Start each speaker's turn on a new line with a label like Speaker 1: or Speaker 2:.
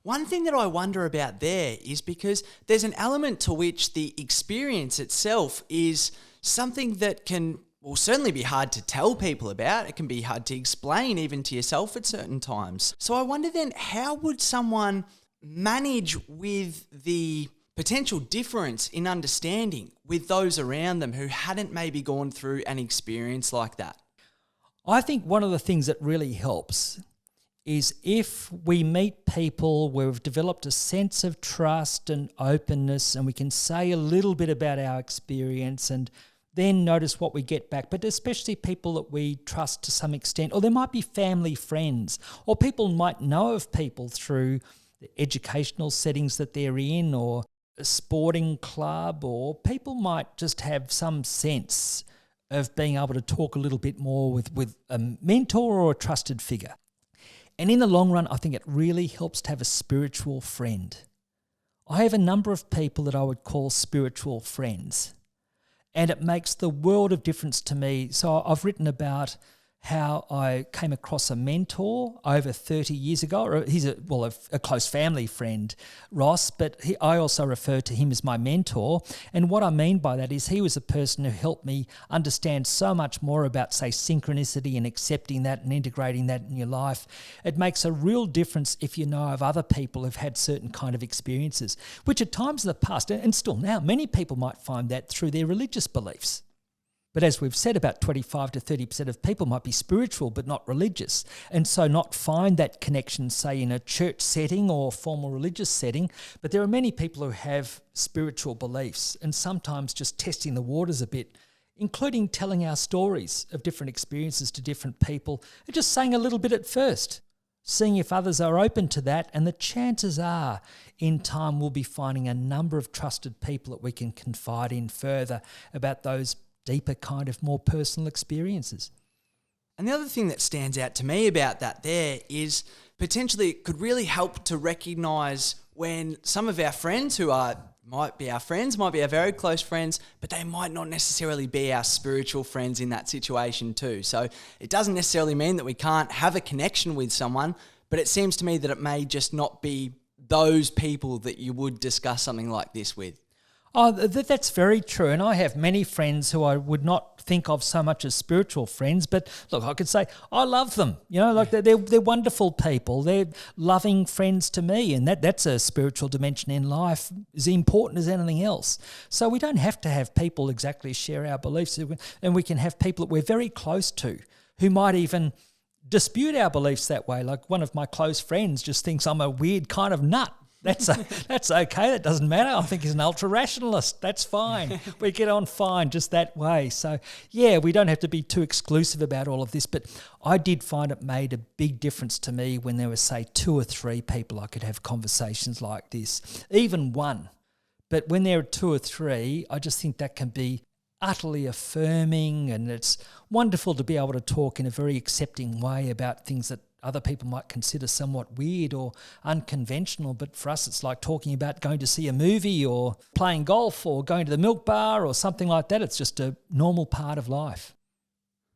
Speaker 1: One thing that I wonder about there is because there's an element to which the experience itself is something that can, well, certainly be hard to tell people about. It can be hard to explain even to yourself at certain times. So I wonder then, how would someone manage with the potential difference in understanding with those around them who hadn't maybe gone through an experience like that?
Speaker 2: I think one of the things that really helps is if we meet people where we've developed a sense of trust and openness, and we can say a little bit about our experience and then notice what we get back, but especially people that we trust to some extent, or there might be family friends, or people might know of people through the educational settings that they're in, or a sporting club, or people might just have some sense of being able to talk a little bit more with a mentor or a trusted figure. And in the long run, I think it really helps to have a spiritual friend. I have a number of people that I would call spiritual friends, and it makes the world of difference to me. So I've written about how I came across a mentor over 30 years ago. He's a close family friend, Ross, but I also refer to him as my mentor. And what I mean by that is he was a person who helped me understand so much more about, say, synchronicity and accepting that and integrating that in your life. It makes a real difference if you know of other people who've had certain kind of experiences, which at times in the past, and still now, many people might find that through their religious beliefs. But as we've said, about 25 to 30% of people might be spiritual but not religious, and so not find that connection, say, in a church setting or formal religious setting. But there are many people who have spiritual beliefs, and sometimes just testing the waters a bit, including telling our stories of different experiences to different people, and just saying a little bit at first, seeing if others are open to that, and the chances are in time we'll be finding a number of trusted people that we can confide in further about those deeper kind of more personal experiences.
Speaker 1: And the other thing that stands out to me about that there is potentially it could really help to recognise when some of our friends might be our very close friends, but they might not necessarily be our spiritual friends in that situation too. So it doesn't necessarily mean that we can't have a connection with someone, but it seems to me that it may just not be those people that you would discuss something like this with.
Speaker 2: Oh, that's very true. And I have many friends who I would not think of so much as spiritual friends, but look, I could say I love them. You know, like they're wonderful people. They're loving friends to me, and that's a spiritual dimension in life, as important as anything else. So we don't have to have people exactly share our beliefs, and we can have people that we're very close to who might even dispute our beliefs that way. Like one of my close friends just thinks I'm a weird kind of nut. That's okay. That doesn't matter. I think he's an ultra-rationalist. That's fine. We get on fine just that way. So, yeah, we don't have to be too exclusive about all of this. But I did find it made a big difference to me when there were, say, 2 or 3 people I could have conversations like this, even one. But when there are 2 or 3, I just think that can be utterly affirming, and it's wonderful to be able to talk in a very accepting way about things that other people might consider somewhat weird or unconventional, but for us it's like talking about going to see a movie or playing golf or going to the milk bar or something like that. It's just a normal part of life.